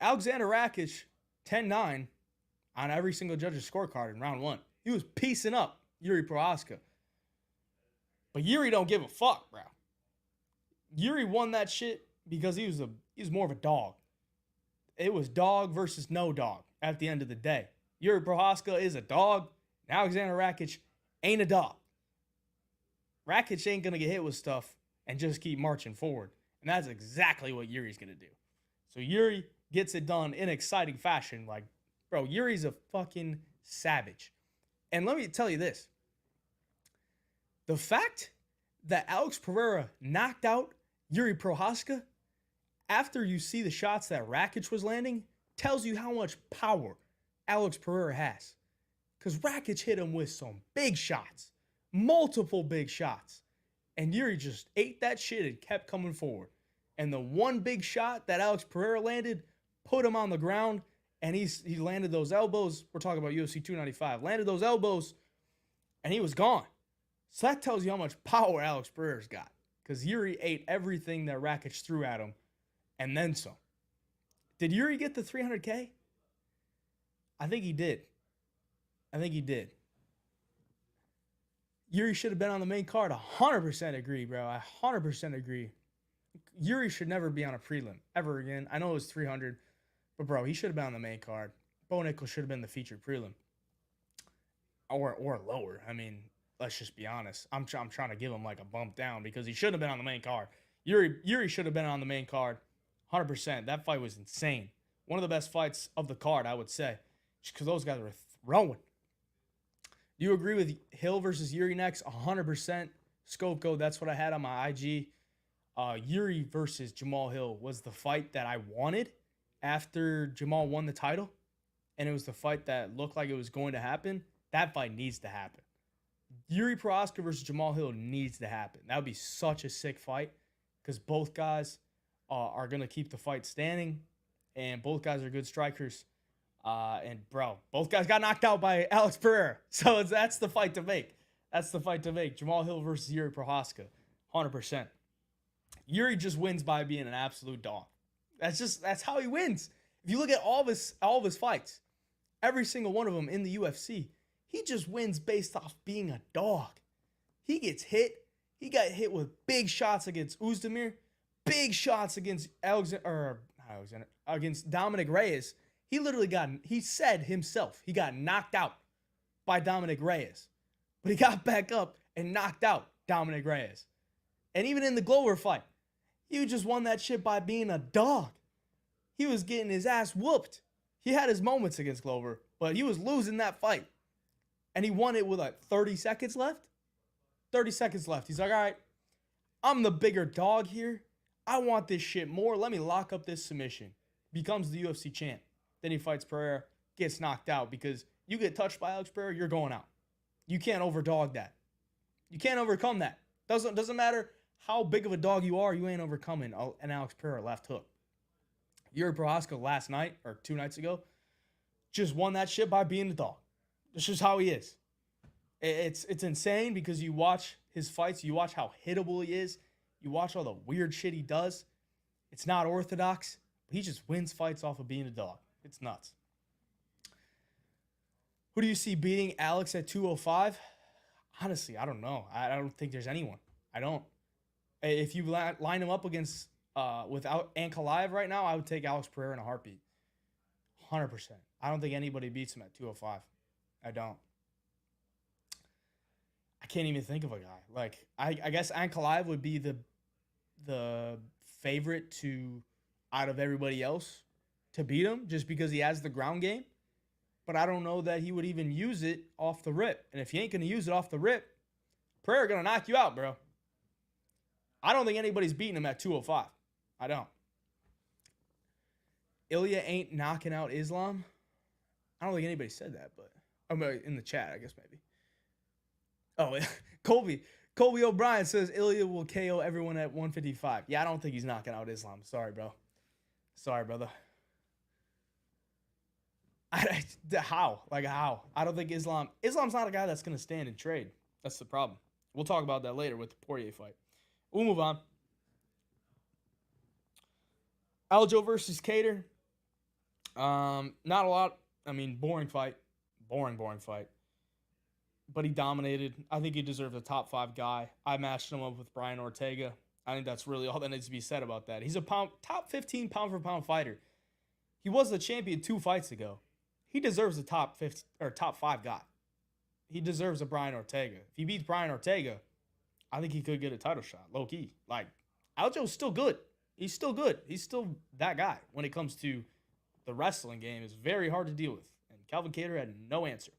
Alexander Rakic, 10-9 on every single judge's scorecard in round 1. He was piecing up Yuri Prochazka. But Yuri don't give a fuck, bro. Yuri won that shit because he was more of a dog. It was dog versus no dog at the end of the day. Yuri Prochazka is a dog. And Alexander Rakic ain't a dog. Rakic ain't going to get hit with stuff and just keep marching forward. And that's exactly what Yuri's going to do. So Yuri gets it done in exciting fashion. Like, bro, Yuri's a fucking savage. And let me tell you this. The fact that Alex Pereira knocked out Yuri Prochazka after you see the shots that Rakic was landing tells you how much power Alex Pereira has. Because Rakic hit him with some big shots. Multiple big shots. And Yuri just ate that shit and kept coming forward. And the one big shot that Alex Pereira landed put him on the ground. And he landed those elbows. We're talking about UFC 295. Landed those elbows. And he was gone. So that tells you how much power Alex Pereira's got. Because Yuri ate everything that Rakic threw at him. And then some. Did Yuri get the 300K? I think he did. Yuri should have been on the main card. 100% agree, bro. I 100% agree. Yuri should never be on a prelim ever again. I know it was 300, but bro, he should have been on the main card. Bo Nickel should have been the featured prelim. Or lower. I mean, let's just be honest. I'm trying to give him like a bump down because he shouldn't have been on the main card. Yuri should have been on the main card, 100%. That fight was insane. One of the best fights of the card, I would say, just because those guys were throwing. Do you agree with Hill versus Yuri next? 100%. Scope Go, that's what I had on my IG. Yuri versus Jamal Hill was the fight that I wanted after Jamal won the title. And it was the fight that looked like it was going to happen. That fight needs to happen. Yuri Prochazka versus Jamal Hill needs to happen. That would be such a sick fight because both guys are going to keep the fight standing. And both guys are good strikers. And, bro, both guys got knocked out by Alex Pereira. So that's the fight to make. That's the fight to make. Jamal Hill versus Yuri Prochazka, 100%. Yuri just wins by being an absolute dog. That's how he wins. If you look at all of his fights, every single one of them in the UFC, he just wins based off being a dog. He gets hit. He got hit with big shots against Uzdemir, big shots against against Dominic Reyes. He said himself, he got knocked out by Dominic Reyes. But he got back up and knocked out Dominic Reyes. And even in the Glover fight, he just won that shit by being a dog. He was getting his ass whooped. He had his moments against Glover, but he was losing that fight. And he won it with like 30 seconds left. 30 seconds left. He's like, all right, I'm the bigger dog here. I want this shit more. Let me lock up this submission. Becomes the UFC champ. Then he fights Pereira, gets knocked out because you get touched by Alex Pereira, you're going out. You can't overdog that. You can't overcome that. Doesn't matter how big of a dog you are, you ain't overcoming an Alex Pereira left hook. Yuri Prochazka last night, or 2 nights ago, just won that shit by being a dog. That's just how he is. It's insane because you watch his fights, you watch how hittable he is, you watch all the weird shit he does. It's not orthodox. He just wins fights off of being a dog. It's nuts. Who do you see beating Alex at 205? Honestly, I don't know. I don't think there's anyone. I don't. If you line him up against without Ankalaev right now, I would take Alex Pereira in a heartbeat. 100%. I don't think anybody beats him at 205. I don't. I can't even think of a guy. Like, I guess Ankalaev would be the favorite to, out of everybody else, to beat him just because he has the ground game. But I don't know that he would even use it off the rip. And if he ain't going to use it off the rip, Pereira going to knock you out, bro. I don't think anybody's beating him at 205. I don't. Ilya ain't knocking out Islam. I don't think anybody said that, but in the chat, I guess maybe. Oh, Colby O'Brien says Ilya will KO everyone at 155. Yeah, I don't think he's knocking out Islam. Sorry, bro. Sorry, brother. How? Like, how? I don't think Islam's not a guy that's going to stand and trade. That's the problem. We'll talk about that later with the Poirier fight. We'll move on. Aljo versus Cater. Not a lot. I mean, boring fight. Boring fight. But he dominated. I think he deserves a top 5 guy. I matched him up with Brian Ortega. I think that's really all that needs to be said about that. He's a top 15 pound-for-pound fighter. He was the champion 2 fights ago. He deserves a top 5 guy. He deserves a Brian Ortega. If he beats Brian Ortega, I think he could get a title shot, low-key. Like, Aljo's still good. He's still good. He's still that guy when it comes to the wrestling game. It's very hard to deal with. And Calvin Kattar had no answer.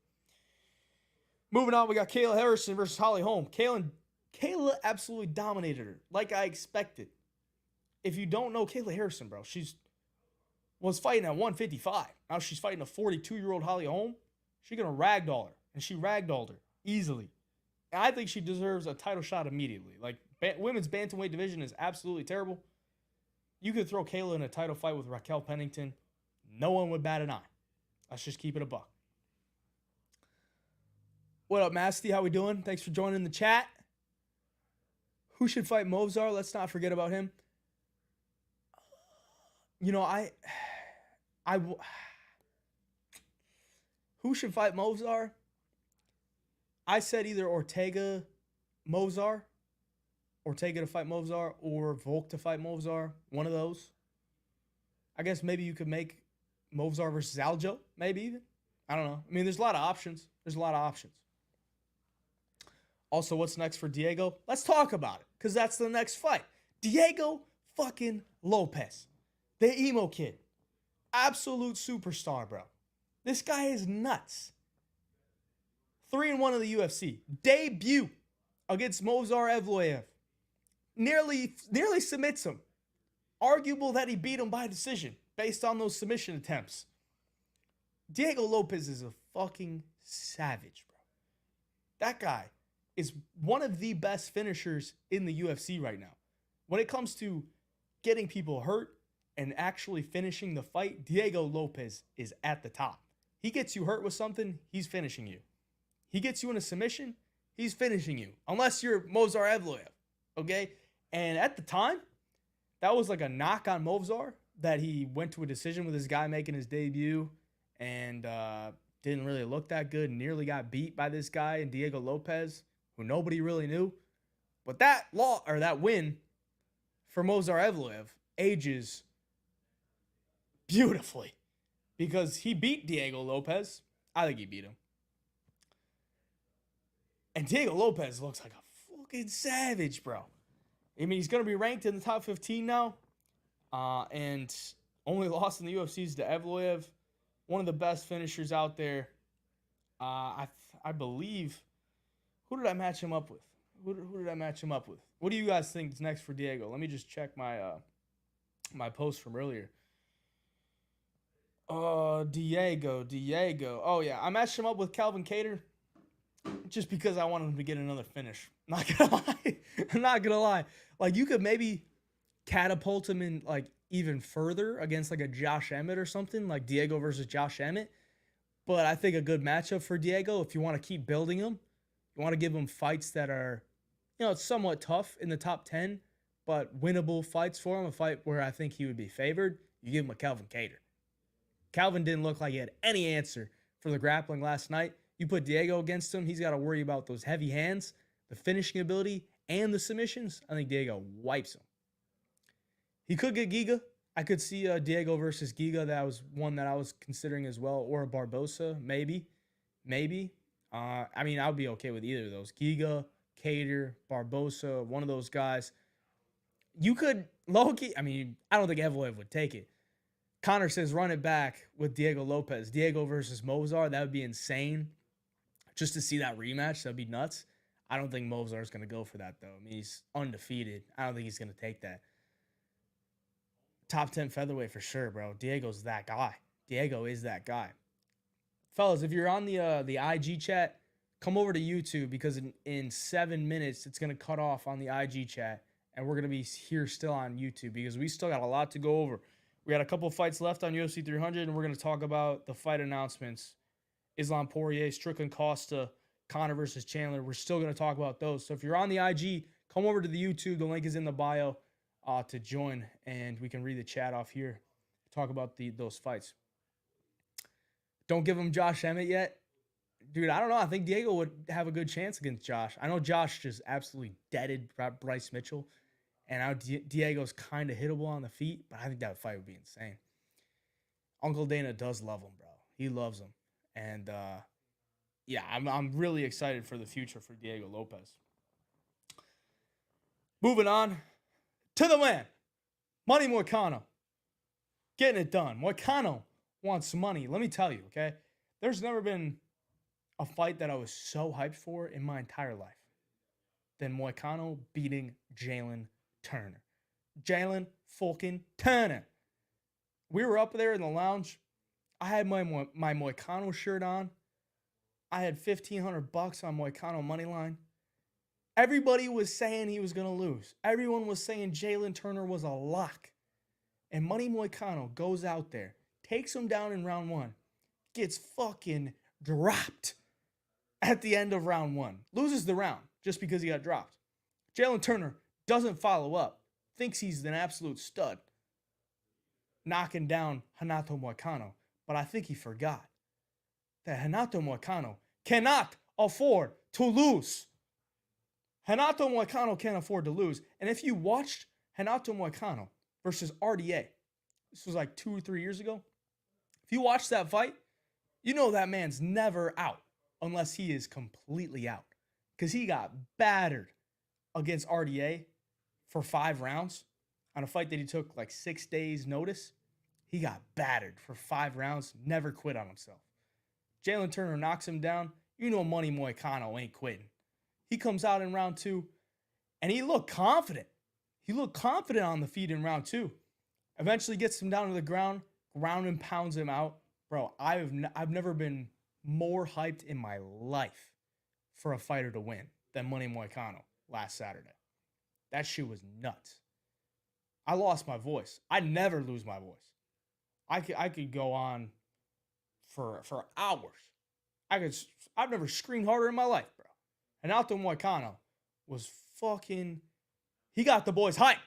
Moving on, we got Kayla Harrison versus Holly Holm. Kayla absolutely dominated her, like I expected. If you don't know Kayla Harrison, bro, was fighting at 155. Now she's fighting a 42-year-old Holly Holm. She's going to ragdoll her, and she ragdolled her easily. And I think she deserves a title shot immediately. Like, women's bantamweight division is absolutely terrible. You could throw Kayla in a title fight with Raquel Pennington. No one would bat an eye. Let's just keep it a buck. What up, Masty? How we doing? Thanks for joining the chat. Who should fight Movsar? Let's not forget about him. You know, who should fight Movsar? I said either Ortega to fight Movsar, or Volk to fight Movsar. One of those. I guess maybe you could make Movsar versus Aljo, maybe even. I don't know. I mean, there's a lot of options. Also, what's next for Diego? Let's talk about it, because that's the next fight. Diego fucking Lopez, the emo kid. Absolute superstar, bro. This guy is nuts. 3-1 in the UFC. Debut against Movsar Evloev. Nearly submits him. Arguable that he beat him by decision based on those submission attempts. Diego Lopez is a fucking savage, bro. That guy is one of the best finishers in the UFC right now. When it comes to getting people hurt and actually finishing the fight, Diego Lopez is at the top. He gets you hurt with something, he's finishing you. He gets you in a submission, he's finishing you. Unless you're Movsar Evloev, okay? And at the time, that was like a knock on Movsar, that he went to a decision with this guy making his debut and didn't really look that good, nearly got beat by this guy and Diego Lopez, who nobody really knew. But that win for Movsar Evloev ages beautifully, because he beat Diego Lopez. I think he beat him. And Diego Lopez looks like a fucking savage, bro. I mean, he's going to be ranked in the top 15 now. And only lost in the UFC is to Evloev. One of the best finishers out there. I believe. Who did I match him up with? Who did I match him up with? What do you guys think is next for Diego? Let me just check my my post from earlier. Diego. Oh, yeah. I matched him up with Calvin Kattar just because I wanted him to get another finish. Not gonna lie. I'm not gonna lie. Like, you could maybe catapult him in, like, even further against, like, a Josh Emmett or something, like Diego versus Josh Emmett. But I think a good matchup for Diego, if you want to keep building him, you want to give him fights that are, it's somewhat tough in the top 10, but winnable fights for him, a fight where I think he would be favored, you give him a Calvin Kattar. Calvin didn't look like he had any answer for the grappling last night. You put Diego against him, he's got to worry about those heavy hands, the finishing ability, and the submissions. I think Diego wipes him. He could get Giga. I could see Diego versus Giga. That was one that I was considering as well. Or a Barbosa, maybe. I mean, I would be okay with either of those. Giga, Kattar, Barbosa, one of those guys. You could, low-key, I mean, I don't think Evloev would take it. Connor says run it back with Diego Lopez. Diego versus Movsar, that would be insane. Just to see that rematch, that would be nuts. I don't think Movsar is going to go for that, though. I mean, he's undefeated. I don't think he's going to take that. Top 10 featherweight for sure, bro. Diego's that guy. Diego is that guy. Fellas, if you're on the IG chat, come over to YouTube, because in 7 minutes, it's going to cut off on the IG chat, and we're going to be here still on YouTube, because we still got a lot to go over. We got a couple fights left on UFC 300, and we're going to talk about the fight announcements. Islam Poirier, Strickland Costa, Conor versus Chandler. We're still going to talk about those. So if you're on the IG, come over to the YouTube. The link is in the bio to join, and we can read the chat off here. Talk about those fights. Don't give him Josh Emmett yet. Dude, I don't know. I think Diego would have a good chance against Josh. I know Josh just absolutely deaded Bryce Mitchell, and now Diego's kind of hittable on the feet, but I think that fight would be insane. Uncle Dana does love him, bro. He loves him. And, yeah, I'm really excited for the future for Diego Lopez. Moving on to the man, Money Moicano. Getting it done. Moicano wants money. Let me tell you, okay? There's never been a fight that I was so hyped for in my entire life than Moicano beating Jalen Turner. Jalen fucking Turner. We were up there in the lounge. I had my Moicano shirt on. I had $1,500 on Moicano money line. Everybody was saying he was going to lose. Everyone was saying Jalen Turner was a lock. And Money Moicano goes out there, takes him down in round 1, gets fucking dropped at the end of round 1. Loses the round just because he got dropped. Jalen Turner doesn't follow up. Thinks he's an absolute stud. Knocking down Renato Moicano. But I think he forgot that Renato Moicano cannot afford to lose. Renato Moicano can't afford to lose. And if you watched Renato Moicano versus RDA, this was like 2 or 3 years ago. If you watched that fight, you know that man's never out unless he is completely out. because he got battered against RDA for 5 rounds on a fight that he took like 6 days notice. He got battered for 5 rounds, never quit on himself. Jalen Turner knocks him down. You know Money Moicano ain't quitting. He comes out in round 2, and he looked confident. He looked confident on the feet in round 2. Eventually gets him down to the ground and pounds him out. Bro, I've never been more hyped in my life for a fighter to win than Money Moicano last Saturday. That shit was nuts. I lost my voice. I never lose my voice. I could go on for hours. I've never screamed harder in my life, bro. Renato Moicano was fucking, he got the boys hype.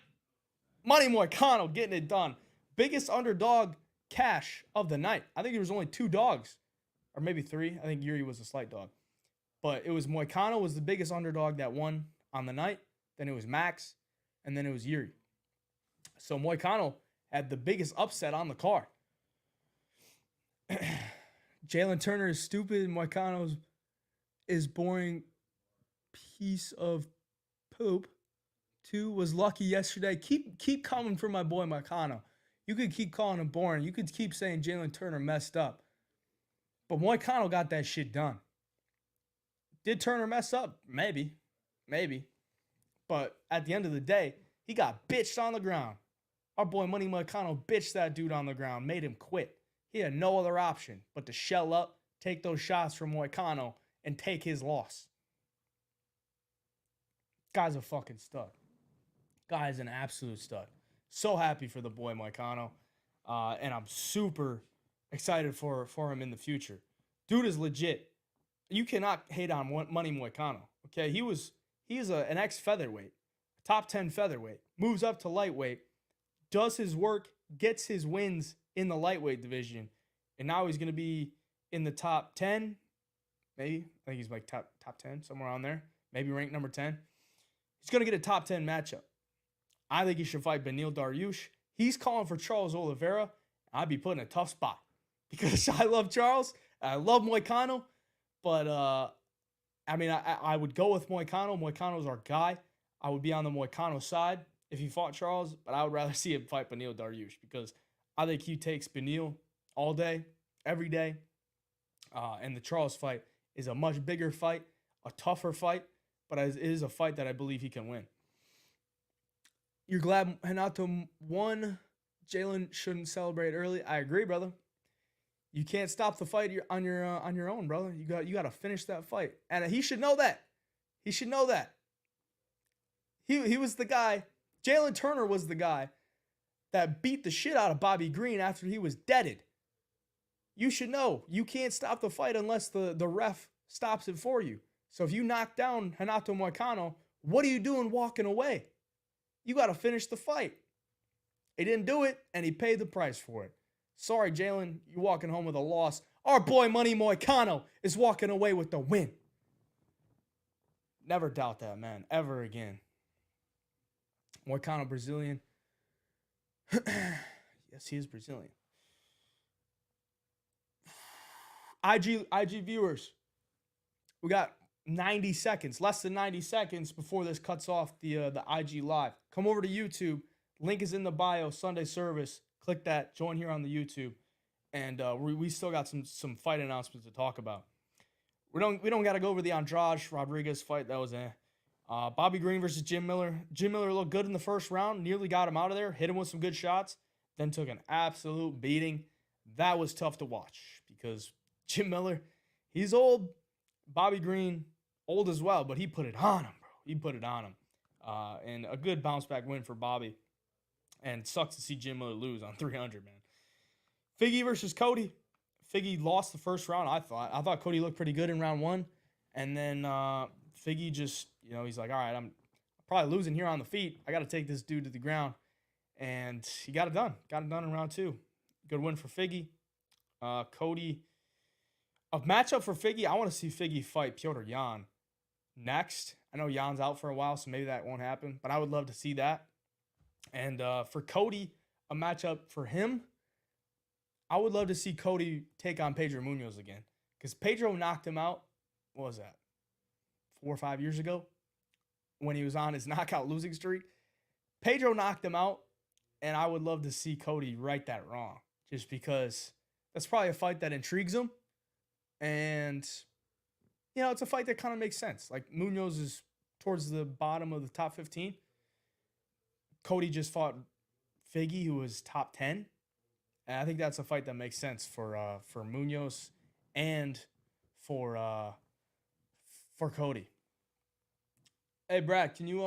Money Moicano getting it done. Biggest underdog cash of the night. I think there was only 2 dogs, or maybe 3. I think Yuri was a slight dog. But it was Moicano was the biggest underdog that won on the night. Then it was Max, and then it was Yuri. So Moicano had the biggest upset on the card. Jalen Turner is stupid. Moicano is boring piece of poop. 2 was lucky yesterday. Keep coming for my boy Moicano. You could keep calling him boring. You could keep saying Jalen Turner messed up. But Moicano got that shit done. Did Turner mess up? Maybe. But at the end of the day, he got bitched on the ground. Our boy Money Moicano bitched that dude on the ground, made him quit. He had no other option but to shell up, take those shots from Moicano, and take his loss. Guy's a fucking stud. Guy's an absolute stud. So happy for the boy Moicano. And I'm super excited for him in the future. Dude is legit. You cannot hate on Money Moicano. Okay, he's an ex-featherweight, top 10 featherweight, moves up to lightweight, does his work, gets his wins in the lightweight division, and now he's going to be in the top 10, maybe. I think he's like top 10, somewhere on there, maybe ranked number 10. He's going to get a top 10 matchup. I think he should fight Beneil Dariush. He's calling for Charles Oliveira. I'd be put in a tough spot because I love Charles. I love Moicano, but I mean, I would go with Moicano. Moicano's our guy. I would be on the Moicano side if he fought Charles, but I would rather see him fight Beneil Dariush because I think he takes Beneil all day, every day. And the Charles fight is a much bigger fight, a tougher fight, but it is a fight that I believe he can win. You're glad Renato won. Jalen shouldn't celebrate early. I agree, brother. You can't stop the fight on your own, brother. You got to finish that fight, and he should know that. He should know that. He was the guy. Jalen Turner was the guy that beat the shit out of Bobby Green after he was deaded. You should know you can't stop the fight unless the ref stops it for you. So if you knock down Renato Moicano, what are you doing walking away? You got to finish the fight. He didn't do it, and he paid the price for it. Sorry, Jalen, you're walking home with a loss. Our boy Money Moicano is walking away with the win. Never doubt that, man, ever again. Moicano, Brazilian. Yes, he is Brazilian. IG viewers, we got 90 seconds, less than 90 seconds before this cuts off the IG live. Come over to YouTube. Link is in the bio. Sunday Service. Click that. Join here on the YouTube, and we still got some fight announcements to talk about. We don't got to go over the Andrade Rodriguez fight. That was Bobby Green versus Jim Miller. Jim Miller looked good in the first round. Nearly got him out of there. Hit him with some good shots. Then took an absolute beating. That was tough to watch because Jim Miller, he's old. Bobby Green, old as well, but he put it on him, bro. He put it on him. And a good bounce back win for Bobby. And sucks to see Jim Miller lose on 300, man. Figgy versus Cody. Figgy lost the first round, I thought. I thought Cody looked pretty good in round 1. And then Figgy just, he's like, all right, I'm probably losing here on the feet. I got to take this dude to the ground. And he got it done. Got it done in round 2. Good win for Figgy. Cody. A matchup for Figgy, I want to see Figgy fight Petr Yan next. I know Jan's out for a while, so maybe that won't happen. But I would love to see that. And for Cody, a matchup for him, I would love to see Cody take on Pedro Munoz again. Because Pedro knocked him out, what was that, 4 or 5 years ago when he was on his knockout losing streak. Pedro knocked him out, and I would love to see Cody right that wrong, just because that's probably a fight that intrigues him. And, it's a fight that kind of makes sense. Like, Munoz is towards the bottom of the top 15. Cody just fought Figgy, who was top 10. And I think that's a fight that makes sense for Munoz and for Cody. Hey, Brad, can you